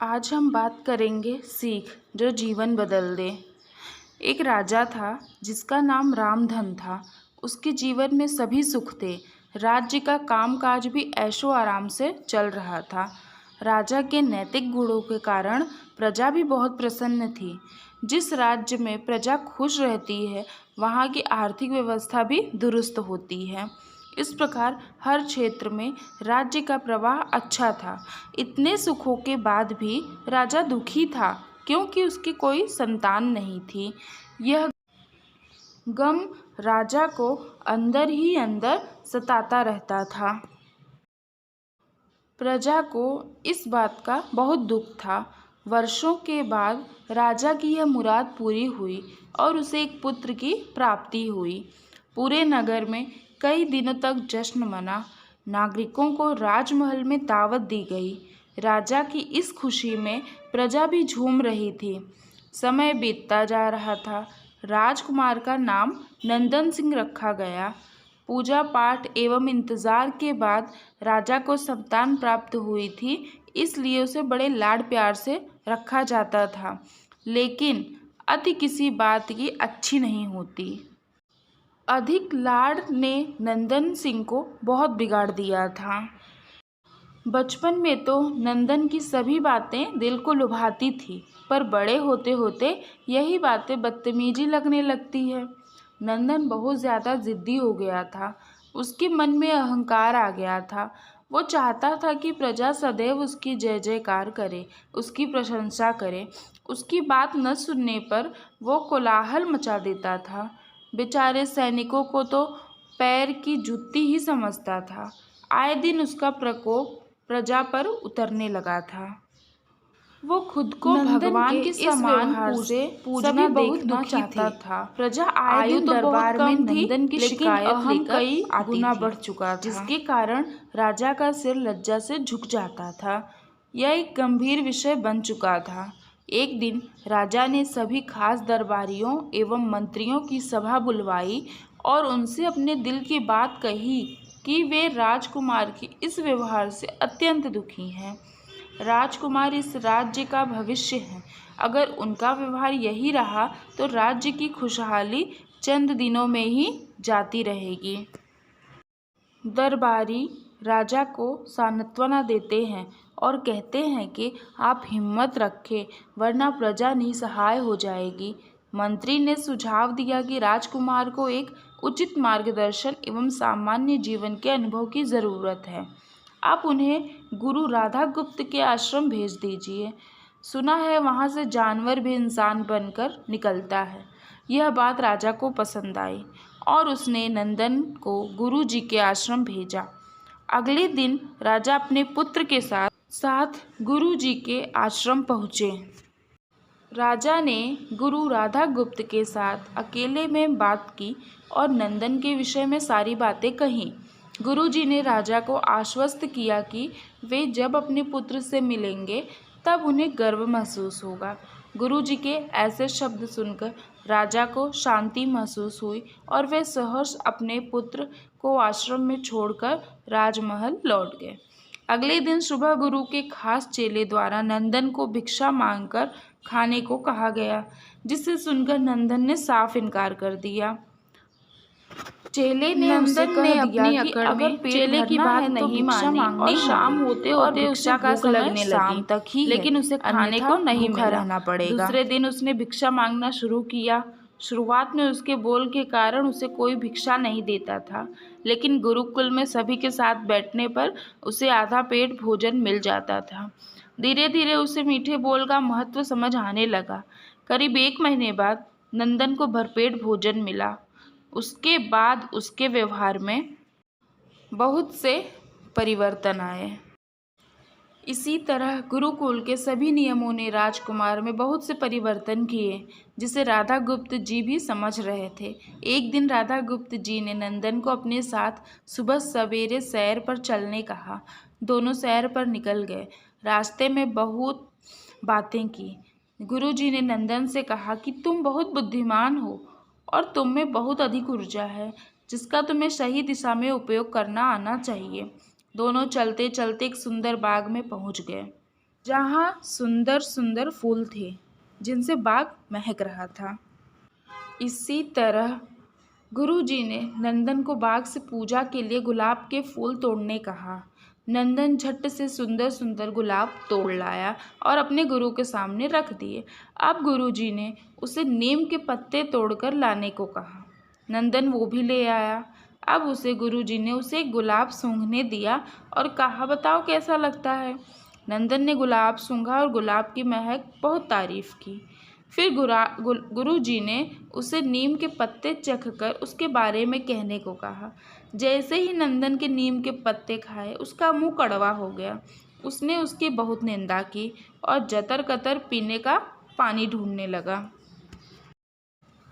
आज हम बात करेंगे सीख जो जीवन बदल दे। एक राजा था जिसका नाम रामधन था। उसके जीवन में सभी सुख थे। राज्य का कामकाज भी ऐशो आराम से चल रहा था। राजा के नैतिक गुणों के कारण प्रजा भी बहुत प्रसन्न थी। जिस राज्य में प्रजा खुश रहती है वहाँ की आर्थिक व्यवस्था भी दुरुस्त होती है। इस प्रकार हर क्षेत्र में राज्य का प्रवाह अच्छा था। इतने सुखों के बाद भी राजा दुखी था क्योंकि उसकी कोई संतान नहीं थी। यह गम राजा को अंदर ही अंदर सताता रहता था। प्रजा को इस बात का बहुत दुख था। वर्षों के बाद राजा की यह मुराद पूरी हुई और उसे एक पुत्र की प्राप्ति हुई। पूरे नगर में कई दिनों तक जश्न मना। नागरिकों को राजमहल में दावत दी गई। राजा की इस खुशी में प्रजा भी झूम रही थी। समय बीतता जा रहा था। राजकुमार का नाम नंदन सिंह रखा गया। पूजा पाठ एवं इंतजार के बाद राजा को संतान प्राप्त हुई थी, इसलिए उसे बड़े लाड प्यार से रखा जाता था। लेकिन अति किसी बात की अच्छी नहीं होती। अधिक लाड़ ने नंदन सिंह को बहुत बिगाड़ दिया था। बचपन में तो नंदन की सभी बातें दिल को लुभाती थी, पर बड़े होते होते यही बातें बदतमीजी लगने लगती है। नंदन बहुत ज़्यादा ज़िद्दी हो गया था। उसके मन में अहंकार आ गया था। वो चाहता था कि प्रजा सदैव उसकी जय जयकार करे, उसकी प्रशंसा करे। उसकी बात न सुनने पर वो कोलाहल मचा देता था। बेचारे सैनिकों को तो पैर की जुत्ती ही समझता था। आए दिन उसका प्रकोप प्रजा पर उतरने लगा था। वो खुद को भगवान के समान पूजना देखना चाहता था। प्रजा आए दिन दरबार में नंदन की शिकायत लेकर कई गुना बढ़ चुका था, जिसके कारण राजा का सिर लज्जा से झुक जाता था। यह एक गंभीर विषय बन चुका था। एक दिन राजा ने सभी खास दरबारियों एवं मंत्रियों की सभा बुलवाई और उनसे अपने दिल की बात कही कि वे राजकुमार के इस व्यवहार से अत्यंत दुखी हैं। राजकुमार इस राज्य का भविष्य है। अगर उनका व्यवहार यही रहा तो राज्य की खुशहाली चंद दिनों में ही जाती रहेगी। दरबारी राजा को सांत्वना देते हैं और कहते हैं कि आप हिम्मत रखें, वरना प्रजा निसहाय हो जाएगी। मंत्री ने सुझाव दिया कि राजकुमार को एक उचित मार्गदर्शन एवं सामान्य जीवन के अनुभव की ज़रूरत है। आप उन्हें गुरु राधा गुप्त के आश्रम भेज दीजिए। सुना है वहाँ से जानवर भी इंसान बनकर निकलता है। यह बात राजा को पसंद आई और उसने नंदन को गुरु जी के आश्रम भेजा। अगले दिन राजा अपने पुत्र के साथ गुरु जी के आश्रम पहुँचे। राजा ने गुरु राधा गुप्त के साथ अकेले में बात की और नंदन के विषय में सारी बातें कहीं। गुरुजी ने राजा को आश्वस्त किया कि वे जब अपने पुत्र से मिलेंगे तब उन्हें गर्व महसूस होगा। गुरुजी के ऐसे शब्द सुनकर राजा को शांति महसूस हुई और वे सहर्ष अपने पुत्र को आश्रम में छोड़कर राजमहल लौट गए। अगले दिन सुबह गुरु के खास चेले द्वारा नंदन को भिक्षा मांगकर खाने को कहा गया, जिसे सुनकर नंदन ने साफ इनकार कर दिया। चेले ने उसे कह दिया कि अगर चेले की बात नहीं मानी और शाम होते होते भिक्षा का समय शाम तक ही, लेकिन उसे खाने को नहीं रहना पड़ेगा। दूसरे दिन उसने भिक्षा मांगना शुरू किया। शुरुआत में उसके बोल के कारण उसे कोई भिक्षा नहीं देता था, लेकिन गुरुकुल में सभी के साथ बैठने पर उसे आधा पेट भोजन मिल जाता था। धीरे धीरे उसे मीठे बोल का महत्व समझ आने लगा। करीब 1 महीने बाद नंदन को भरपेट भोजन मिला। उसके बाद उसके व्यवहार में बहुत से परिवर्तन आए। इसी तरह गुरुकुल के सभी नियमों ने राजकुमार में बहुत से परिवर्तन किए, जिसे राधा गुप्त जी भी समझ रहे थे। एक दिन राधा गुप्त जी ने नंदन को अपने साथ सुबह सवेरे सैर पर चलने कहा। दोनों सैर पर निकल गए। रास्ते में बहुत बातें की। गुरुजी ने नंदन से कहा कि तुम बहुत बुद्धिमान हो और तुम में बहुत अधिक ऊर्जा है, जिसका तुम्हें सही दिशा में उपयोग करना आना चाहिए। दोनों चलते चलते एक सुंदर बाग में पहुंच गए। जहाँ सुंदर सुंदर फूल थे जिनसे बाग महक रहा था। इसी तरह गुरुजी ने नंदन को बाग से पूजा के लिए गुलाब के फूल तोड़ने कहा। नंदन झट से सुंदर सुंदर गुलाब तोड़ लाया और अपने गुरु के सामने रख दिए। अब गुरुजी ने उसे नीम के पत्ते तोड़कर लाने को कहा। नंदन वो भी ले आया। अब उसे गुरुजी ने उसे एक गुलाब सूंघने दिया और कहा, बताओ कैसा लगता है। नंदन ने गुलाब सूंघा और गुलाब की महक बहुत तारीफ की। फिर गुरुजी ने उसे नीम के पत्ते चखकर उसके बारे में कहने को कहा। जैसे ही नंदन के नीम के पत्ते खाए उसका मुंह कड़वा हो गया। उसने उसकी बहुत निंदा की और जतर कतर पीने का पानी ढूंढने लगा।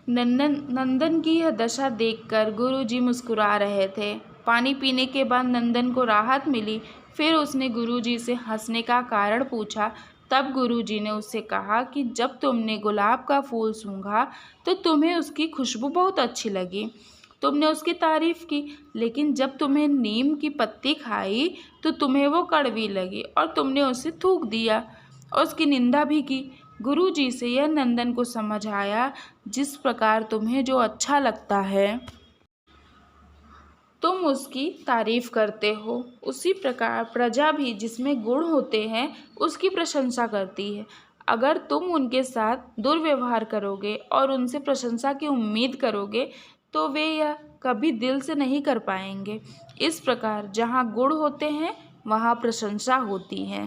नंदन की यह दशा देखकर गुरुजी मुस्कुरा रहे थे। पानी पीने के बाद नंदन को राहत मिली। फिर उसने गुरुजी से हंसने का कारण पूछा। तब गुरुजी ने उससे कहा कि जब तुमने गुलाब का फूल सूंघा तो तुम्हें उसकी खुशबू बहुत अच्छी लगी। तुमने उसकी तारीफ की, लेकिन जब तुम्हें नीम की पत्ती खाई तो तुम्हें वो कड़वी लगी और तुमने उसे थूक दिया और उसकी निंदा भी की। गुरुजी से यह नंदन को समझ आया, जिस प्रकार तुम्हें जो अच्छा लगता है तुम उसकी तारीफ करते हो, उसी प्रकार प्रजा भी जिसमें गुण होते हैं उसकी प्रशंसा करती है। अगर तुम उनके साथ दुर्व्यवहार करोगे और उनसे प्रशंसा की उम्मीद करोगे तो वे यह कभी दिल से नहीं कर पाएंगे। इस प्रकार जहाँ गुण होते हैं वहाँ प्रशंसा होती है।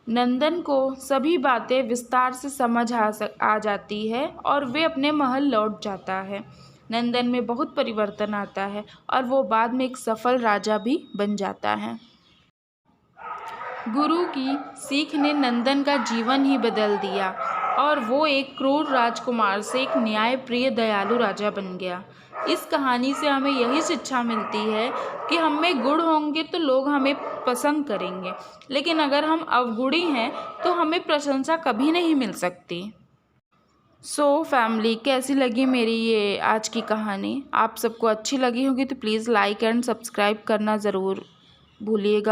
नंदन को सभी बातें विस्तार से समझ आ जाती है और वे अपने महल लौट जाता है। नंदन में बहुत परिवर्तन आता है और वो बाद में एक सफल राजा भी बन जाता है। गुरु की सीख ने नंदन का जीवन ही बदल दिया और वो एक क्रूर राजकुमार से एक न्यायप्रिय दयालु राजा बन गया। इस कहानी से हमें यही शिक्षा मिलती है कि हम में गुण होंगे तो लोग हमें पसंद करेंगे, लेकिन अगर हम अवगुणी हैं तो हमें प्रशंसा कभी नहीं मिल सकती। फैमिली, कैसी लगी मेरी ये आज की कहानी? आप सबको अच्छी लगी होगी तो प्लीज़ लाइक एंड सब्सक्राइब करना ज़रूर भूलिएगा।